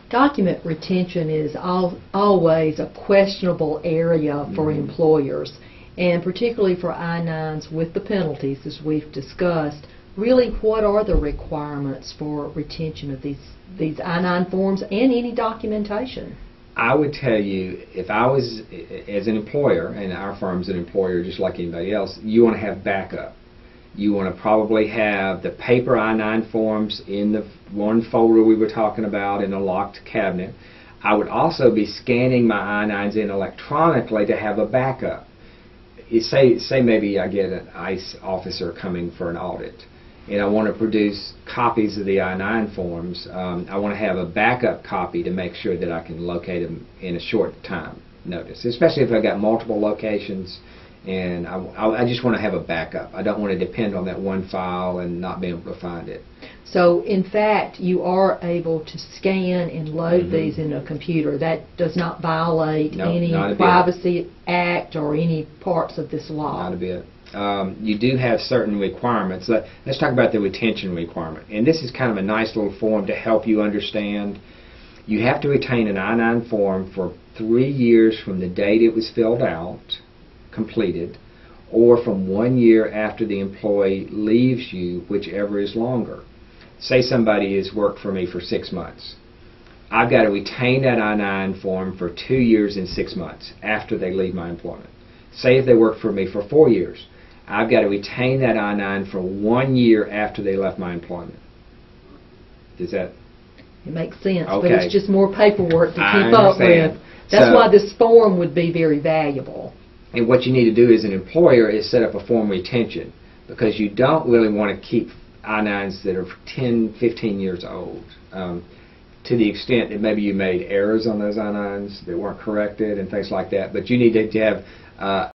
Document retention is always a questionable area for employers, and particularly for I-9s with the penalties, as we've discussed. Really, what are the requirements for retention of these I-9 forms and any documentation? I would tell you, if I was, as an employer, and our firm's an employer just like anybody else, you want to have backup. You want to probably have the paper I-9 forms in the one folder we were talking about in a locked cabinet. I would also be scanning my I-9s in electronically to have a backup. Say maybe I get an ICE officer coming for an audit, and I want to produce copies of the I-9 forms. I want to have a backup copy to make sure that I can locate them in a short time notice, especially if I've got multiple locations, and I just want to have a backup. I don't want to depend on that one file and not be able to find it. So, in fact, you are able to scan and load these in a computer. That does not violate any Privacy Act or any parts of this law. Not a bit. You do have certain requirements. Let's talk about the retention requirement. And this is kind of a nice little form to help you understand. You have to retain an I-9 form for 3 years from the date it was filled out, completed, or from 1 year after the employee leaves you, whichever is longer. Say somebody has worked for me for 6 months. I've got to retain that I-9 form for 2 years and 6 months after they leave my employment. Say if they worked for me for 4 years, I've got to retain that I-9 for 1 year after they left my employment. Does that? It makes sense, okay. But it's just more paperwork to keep up with. That's why this form would be very valuable. And what you need to do as an employer is set up a form retention, because you don't really want to keep I-9s that are 10, 15 years old. To the extent that maybe you made errors on those I-9s that weren't corrected and things like that. But you need to have